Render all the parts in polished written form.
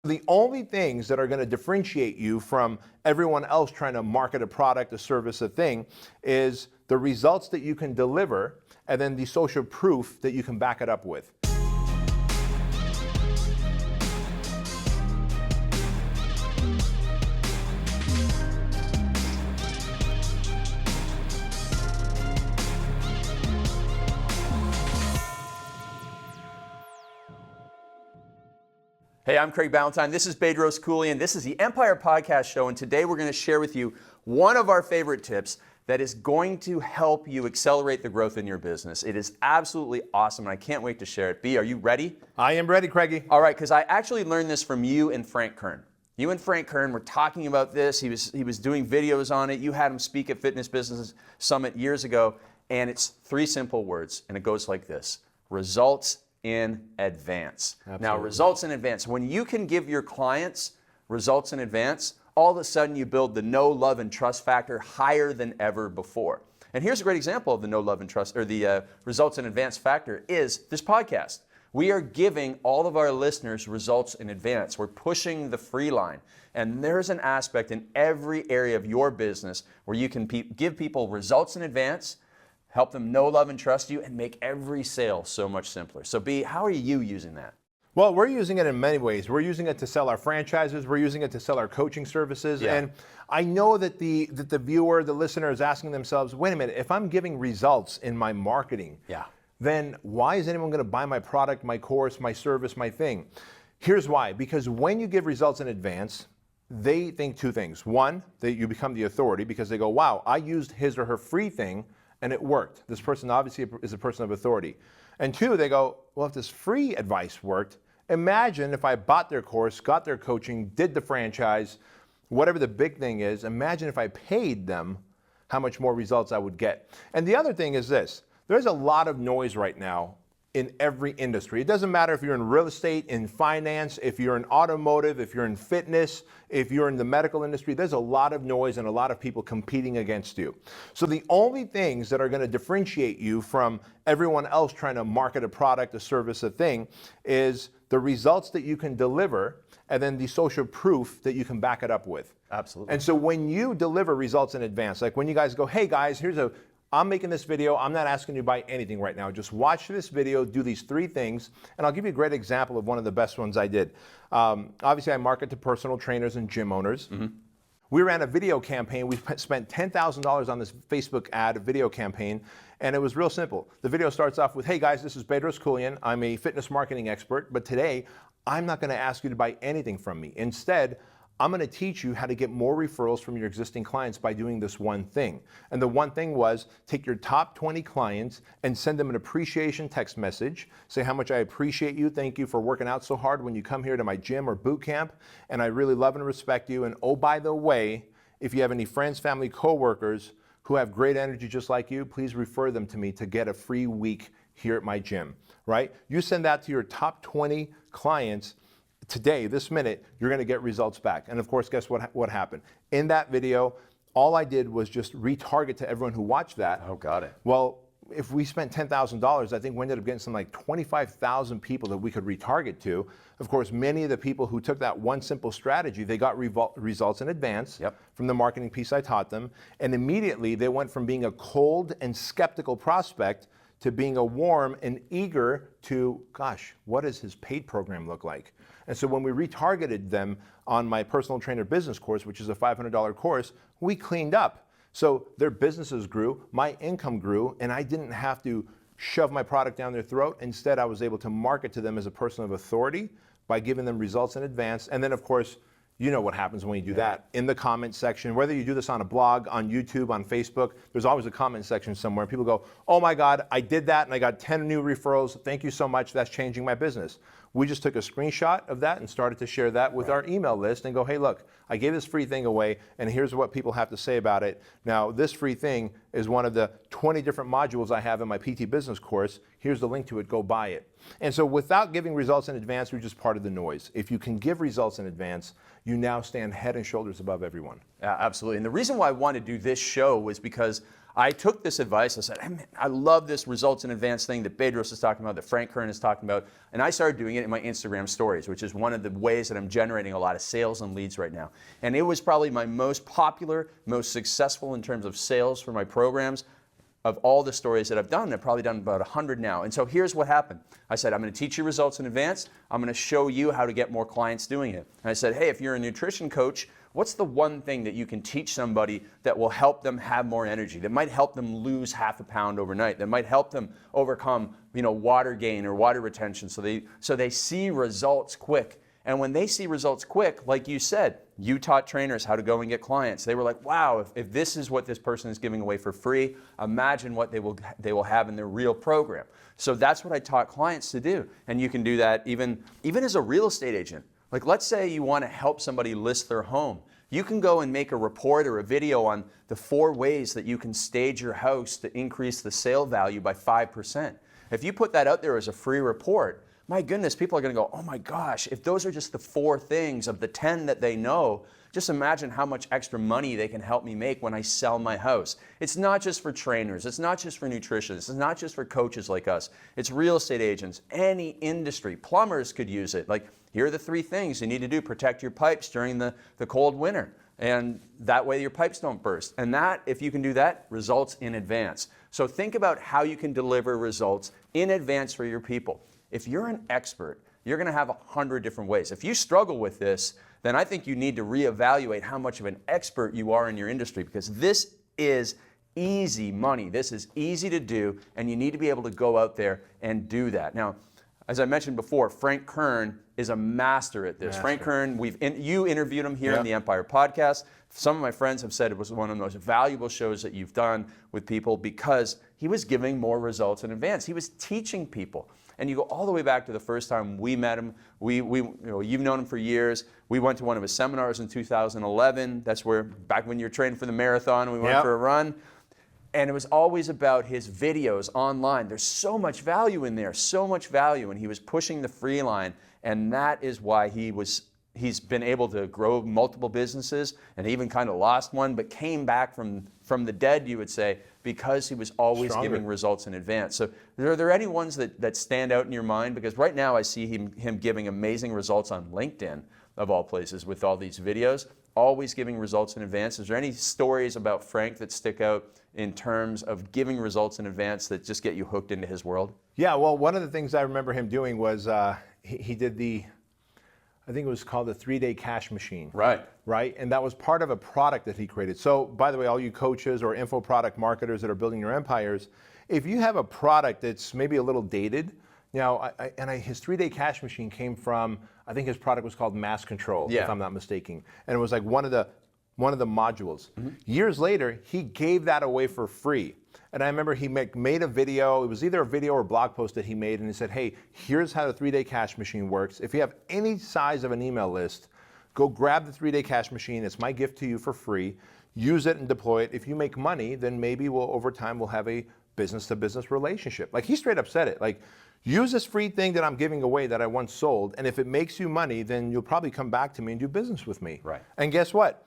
The only things that are going to differentiate you from everyone else trying to market a product, a service, a thing, is the results that you can deliver and then the social proof that you can back it up with. Hey, I'm Craig Ballantyne. This is Bedros Keuilian. This is the Empire Podcast Show, and today we're going to share with you one of our favorite tips that is going to help you accelerate the growth in your business. It is absolutely awesome, and I can't wait to share it. B, are you ready? I am ready, Craigie. All right, because I actually learned this from you and Frank Kern. You and Frank Kern were talking about this. He was doing videos on it. You had him speak at Fitness Business Summit years ago, and it's 3 simple words, and it goes like this: results in advance. Absolutely. Now, results in advance. When you can give your clients results in advance, all of a sudden you build the know, love, and trust factor higher than ever before. And here's a great example of the know, love, and trust, or the results in advance factor is this podcast. We are giving all of our listeners results in advance. We're pushing the free line. And there's an aspect in every area of your business where you can give people results in advance, help them know, love, and trust you, and make every sale so much simpler. So B, how are you using that? Well, we're using it in many ways. We're using it to sell our franchises. We're using it to sell our coaching services. Yeah. And I know that the viewer, the listener is asking themselves, wait a minute, if I'm giving results in my marketing, then why is anyone going to buy my product, my course, my service, my thing? Here's why. Because when you give results in advance, they think 2 things. One, that you become the authority because they go, wow, I used his or her free thing and it worked. This person obviously is a person of authority. And 2, they go, well, if this free advice worked, imagine if I bought their course, got their coaching, did the franchise, whatever the big thing is, imagine if I paid them, how much more results I would get. And the other thing is this: there's a lot of noise right now in every industry. It doesn't matter if you're in real estate, in finance, if you're in automotive, if you're in fitness, if you're in the medical industry, there's a lot of noise and a lot of people competing against you. So the only things that are going to differentiate you from everyone else trying to market a product, a service, a thing, is the results that you can deliver and then the social proof that you can back it up with. Absolutely. And so when you deliver results in advance, like when you guys go, hey guys, I'm making this video, I'm not asking you to buy anything right now. Just watch this video, do these 3 things, and I'll give you a great example of one of the best ones I did. Obviously, I market to personal trainers and gym owners. Mm-hmm. We ran a video campaign. We spent $10,000 on this Facebook ad, a video campaign, and it was real simple. The video starts off with, hey guys, this is Bedros Keuilian. I'm a fitness marketing expert, but today, I'm not gonna ask you to buy anything from me. Instead, I'm going to teach you how to get more referrals from your existing clients by doing this one thing. And the one thing was, take your top 20 clients and send them an appreciation text message. Say how much I appreciate you. Thank you for working out so hard when you come here to my gym or boot camp. And I really love and respect you. And oh, by the way, if you have any friends, family, coworkers who have great energy just like you, please refer them to me to get a free week here at my gym, right? You send that to your top 20 clients. Today, this minute, you're going to get results back. And of course, guess what happened? In that video, all I did was just retarget to everyone who watched that. Oh, got it. Well, if we spent $10,000, I think we ended up getting something like 25,000 people that we could retarget to. Of course, many of the people who took that one simple strategy, they got results in advance from the marketing piece I taught them. And immediately, they went from being a cold and skeptical prospect to being a warm and eager to, gosh, what does his paid program look like? And so when we retargeted them on my personal trainer business course, which is a $500 course, we cleaned up. So their businesses grew, my income grew, and I didn't have to shove my product down their throat. Instead, I was able to market to them as a person of authority by giving them results in advance. And then, of course, you know what happens when you do that. In the comment section, whether you do this on a blog, on YouTube, on Facebook, there's always a comment section somewhere. People go, oh my God, I did that and I got 10 new referrals. Thank you so much. That's changing my business. We just took a screenshot of that and started to share that with our email list and go, hey, look, I gave this free thing away and here's what people have to say about it. Now, this free thing is one of the 20 different modules I have in my PT business course. Here's the link to it. Go buy it. And so without giving results in advance, we're just part of the noise. If you can give results in advance, you now stand head and shoulders above everyone. Yeah, absolutely. And the reason why I wanted to do this show was because I took this advice. I said, hey, man, I love this results in advance thing that Bedros is talking about, that Frank Kern is talking about. And I started doing it in my Instagram stories, which is one of the ways that I'm generating a lot of sales and leads right now. And it was probably my most popular, most successful in terms of sales for my programs of all the stories that I've done. I've probably done about 100 now. And so here's what happened. I said, I'm going to teach you results in advance. I'm going to show you how to get more clients doing it. And I said, hey, if you're a nutrition coach, what's the one thing that you can teach somebody that will help them have more energy, that might help them lose half a pound overnight, that might help them overcome, water gain or water retention so they see results quick. And when they see results quick, like you said, you taught trainers how to go and get clients. They were like, wow, if this is what this person is giving away for free, imagine what they will have in their real program. So that's what I taught clients to do. And you can do that even as a real estate agent. Like, let's say you want to help somebody list their home. You can go and make a report or a video on the 4 ways that you can stage your house to increase the sale value by 5%. If you put that out there as a free report, my goodness, people are going to go, oh my gosh, if those are just the 4 things of the 10 that they know, just imagine how much extra money they can help me make when I sell my house. It's not just for trainers. It's not just for nutritionists. It's not just for coaches like us. It's real estate agents, any industry. Plumbers could use it. Like, here are the 3 things you need to do. Protect your pipes during the cold winter. And that way your pipes don't burst. And that, if you can do that, results in advance. So think about how you can deliver results in advance for your people. If you're an expert, you're going to have 100 different ways. If you struggle with this, then I think you need to reevaluate how much of an expert you are in your industry, because this is easy money. This is easy to do, and you need to be able to go out there and do that. Now, as I mentioned before, Frank Kern is a master at this. Frank Kern, you interviewed him here in the Empire Podcast. Some of my friends have said it was one of the most valuable shows that you've done with people because he was giving more results in advance. He was teaching people. And you go all the way back to the first time we met him. You've known him for years. We went to one of his seminars in 2011. That's where, back when you were training for the marathon, we went for a run. And it was always about his videos online. There's so much value in there, so much value. And he was pushing the free line. And that is why he's been able to grow multiple businesses and even kind of lost one, but came back from the dead, you would say, because he was always giving results in advance. So are there any ones that stand out in your mind? Because right now I see him giving amazing results on LinkedIn, of all places, with all these videos, always giving results in advance. Is there any stories about Frank that stick out in terms of giving results in advance that just get you hooked into his world? Yeah, well, one of the things I remember him doing was he did I think it was called the 3-day cash machine. Right. Right? And that was part of a product that he created. So, by the way, all you coaches or info product marketers that are building your empires, if you have a product that's maybe a little dated, his 3-day cash machine came from, I think his product was called Mass Control, if I'm not mistaken. And it was like one of the modules. Mm-hmm. Years later, he gave that away for free. And I remember he made a video. It was either a video or a blog post that he made, and he said, hey, here's how the 3-day cash machine works. If you have any size of an email list, go grab the 3-day cash machine. It's my gift to you for free. Use it and deploy it. If you make money, then maybe over time we'll have a business-to-business relationship. Like, he straight up said it. Like, use this free thing that I'm giving away that I once sold, and if it makes you money, then you'll probably come back to me and do business with me. Right. And guess what?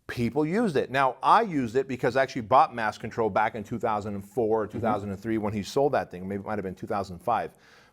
People used it. Now, I used it because I actually bought Mass Control back in 2004 or 2003 when he sold that thing. Maybe it might have been 2005.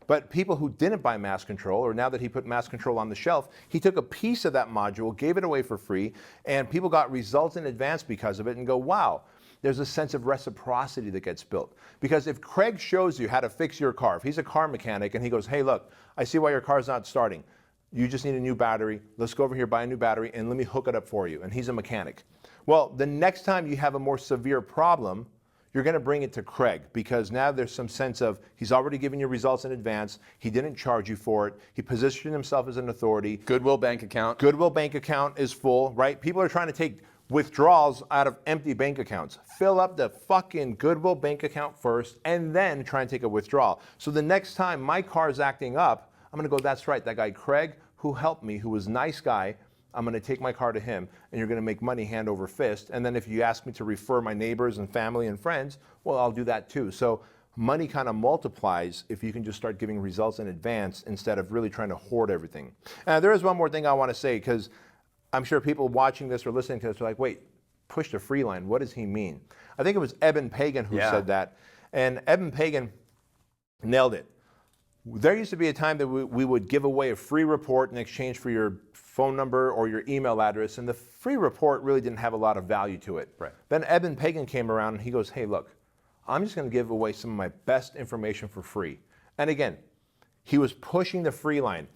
But people who didn't buy Mass Control, or now that he put Mass Control on the shelf, he took a piece of that module, gave it away for free, and people got results in advance because of it and go, wow, there's a sense of reciprocity that gets built. Because if Craig shows you how to fix your car, if he's a car mechanic and he goes, hey, look, I see why your car's not starting. You just need a new battery. Let's go over here, buy a new battery, and let me hook it up for you. And he's a mechanic. Well, the next time you have a more severe problem, you're going to bring it to Craig, because now there's some sense of he's already given you results in advance. He didn't charge you for it. He positioned himself as an authority. Goodwill bank account. Goodwill bank account is full, right? People are trying to take withdrawals out of empty bank accounts. Fill up the fucking Goodwill bank account first and then try and take a withdrawal. So the next time my car's acting up, I'm going to go, that's right, that guy Craig who helped me, who was a nice guy, I'm going to take my car to him, and you're going to make money hand over fist. And then if you ask me to refer my neighbors and family and friends, well, I'll do that too. So money kind of multiplies if you can just start giving results in advance instead of really trying to hoard everything. There is one more thing I want to say, because I'm sure people watching this or listening to this are like, wait, push the free line. What does he mean? I think it was Eben Pagan who said that. And Eben Pagan nailed it. There used to be a time that we would give away a free report in exchange for your phone number or your email address, and the free report really didn't have a lot of value to it. Right. Then Eben Pagan came around and he goes, hey, look, I'm just going to give away some of my best information for free. And again, he was pushing the free line.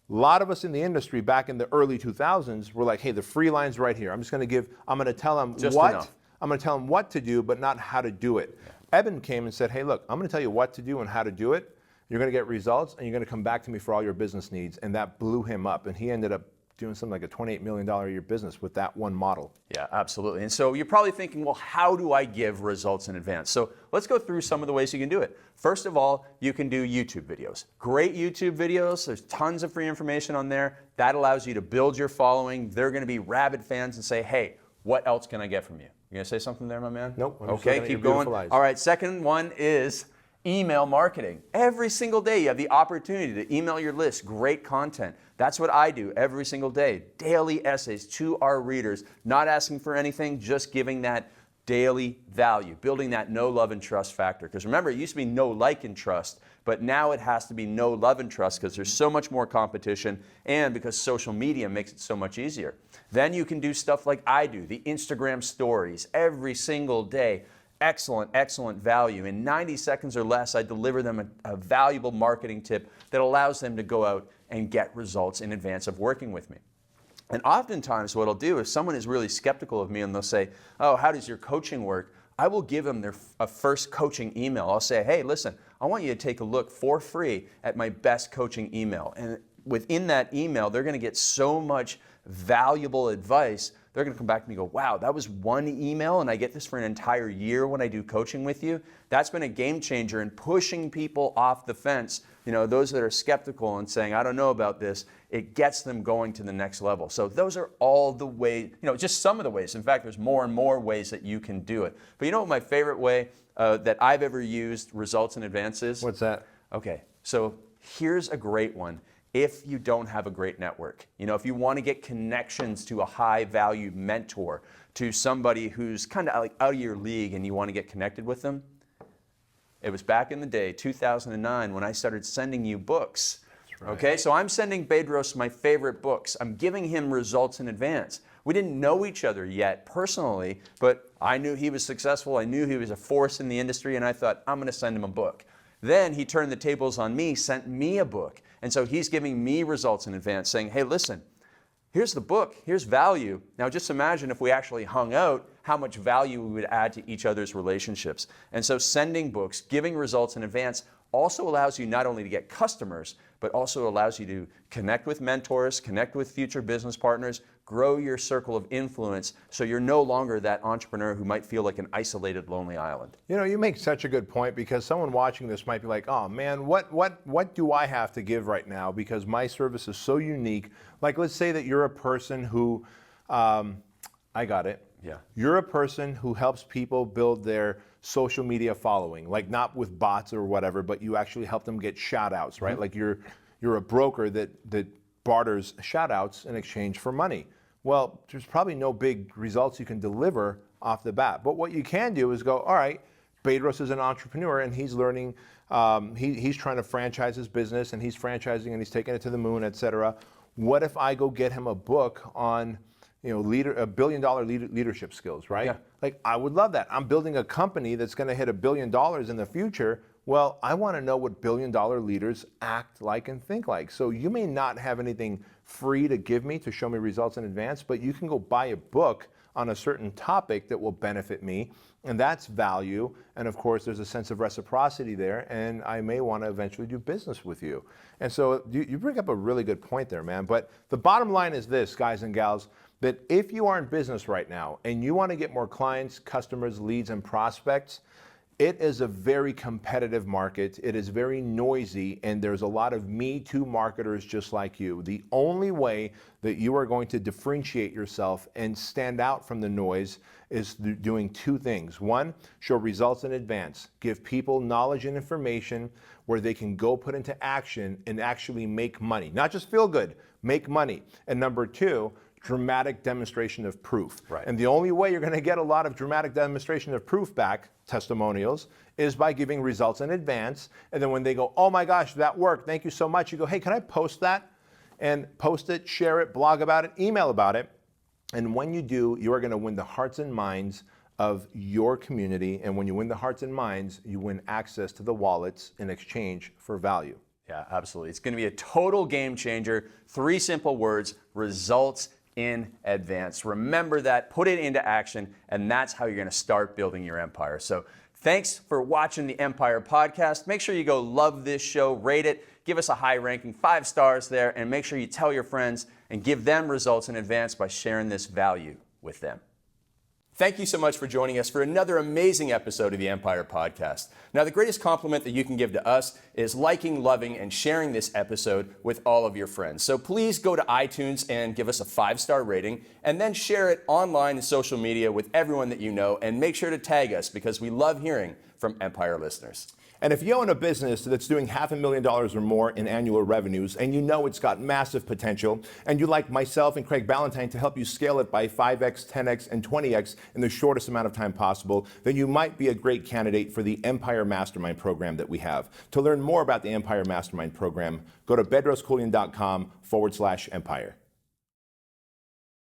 A lot of us in the industry back in the early 2000s were like, hey, the free line's right here. I'm going to tell them I'm going to tell them what to do, but not how to do it. Yeah. Eben came and said, hey, look, I'm going to tell you what to do and how to do it. You're going to get results, and you're going to come back to me for all your business needs. And that blew him up. And he ended up doing something like a $28 million a year business with that one model. Yeah, absolutely. And so you're probably thinking, well, how do I give results in advance? So let's go through some of the ways you can do it. First of all, you can do YouTube videos. Great YouTube videos. There's tons of free information on there. That allows you to build your following. They're going to be rabid fans and say, hey, what else can I get from you? You going to say something there, my man? Nope. Okay, keep going. All right, second one is email marketing. Every single day you have the opportunity to email your list, great content. That's what I do every single day. Daily essays to our readers, not asking for anything, just giving that daily value, building that know, love, and trust factor. Because remember, it used to be know, like, and trust, but now it has to be know, love, and trust because there's so much more competition and because social media makes it so much easier. Then you can do stuff like I do, the Instagram stories every single day. Excellent, excellent value. In 90 seconds or less, I deliver them a valuable marketing tip that allows them to go out and get results in advance of working with me. And oftentimes what I'll do, if someone is really skeptical of me and they'll say, oh, how does your coaching work? I will give them a first coaching email. I'll say, hey, listen, I want you to take a look for free at my best coaching email. And within that email, they're going to get so much valuable advice. They're going to come back to me and go, wow, that was one email and I get this for an entire year when I do coaching with you. That's been a game changer in pushing people off the fence. You know, those that are skeptical and saying, I don't know about this, it gets them going to the next level. So those are all the ways, just some of the ways. In fact, there's more and more ways that you can do it. But you know what my favorite way that I've ever used results in advance is? What's that? Okay, so here's a great one. If you don't have a great network, if you want to get connections to a high value mentor, to somebody who's kind of like out of your league and you want to get connected with them, it was back in the day, 2009, when I started sending you books. Right. Okay, so I'm sending Bedros my favorite books. I'm giving him results in advance. We didn't know each other yet personally, but I knew he was successful. I knew he was a force in the industry, and I thought, I'm going to send him a book. Then he turned the tables on me, sent me a book. And so he's giving me results in advance, saying, hey, listen, here's the book, here's value. Now just imagine if we actually hung out, how much value we would add to each other's relationships. And so sending books, giving results in advance also allows you not only to get customers, but also allows you to connect with mentors, connect with future business partners, grow your circle of influence so you're no longer that entrepreneur who might feel like an isolated, lonely island. You make such a good point because someone watching this might be like, oh man, what do I have to give right now because my service is so unique. Like let's say that you're a person who, I got it. Yeah. You're a person who helps people build their social media following, like not with bots or whatever, but you actually help them get shout outs, right? Mm-hmm. Like you're a broker that barters shout outs in exchange for money. Well, there's probably no big results you can deliver off the bat. But what you can do is go, all right, Bedros is an entrepreneur and he's learning, he's trying to franchise his business and he's franchising and he's taking it to the moon, et cetera. What if I go get him a book on $1 billion leadership skills, right? Yeah. Like, I would love that. I'm building a company that's going to hit $1 billion in the future. Well, I want to know what $1 billion leaders act like and think like. So you may not have anything free to give me to show me results in advance, but you can go buy a book on a certain topic that will benefit me, and that's value. And of course, there's a sense of reciprocity there, and I may want to eventually do business with you. And so you bring up a really good point there, man. But the bottom line is this, guys and gals, that if you are in business right now and you want to get more clients, customers, leads, and prospects, it is a very competitive market. It is very noisy, and there's a lot of Me Too marketers just like you. The only way that you are going to differentiate yourself and stand out from the noise is doing two things. One, show results in advance. Give people knowledge and information where they can go put into action and actually make money. Not just feel good, make money. And number two, dramatic demonstration of proof. Right. And the only way you're going to get a lot of dramatic demonstration of proof back, testimonials, is by giving results in advance. And then when they go, oh my gosh, that worked, thank you so much, you go, hey, can I post that? And post it, share it, blog about it, email about it. And when you do, you are going to win the hearts and minds of your community. And when you win the hearts and minds, you win access to the wallets in exchange for value. Yeah, absolutely. It's going to be a total game changer. 3 simple words: results in advance. Remember that, put it into action, and that's how you're going to start building your empire. So thanks for watching the Empire Podcast. Make sure you go love this show, rate it, give us a high ranking, 5 stars there, and make sure you tell your friends and give them results in advance by sharing this value with them. Thank you so much for joining us for another amazing episode of the Empire Podcast. Now, the greatest compliment that you can give to us is liking, loving, and sharing this episode with all of your friends. So please go to iTunes and give us a 5-star rating, and then share it online and social media with everyone that you know, and make sure to tag us because we love hearing from Empire listeners. And if you own a business that's doing $500,000 or more in annual revenues, and you know it's got massive potential, and you'd like myself and Craig Ballantyne to help you scale it by 5x, 10x, and 20x in the shortest amount of time possible, then you might be a great candidate for the Empire Mastermind program that we have. To learn more about the Empire Mastermind program, go to bedroskeuilian.com/empire.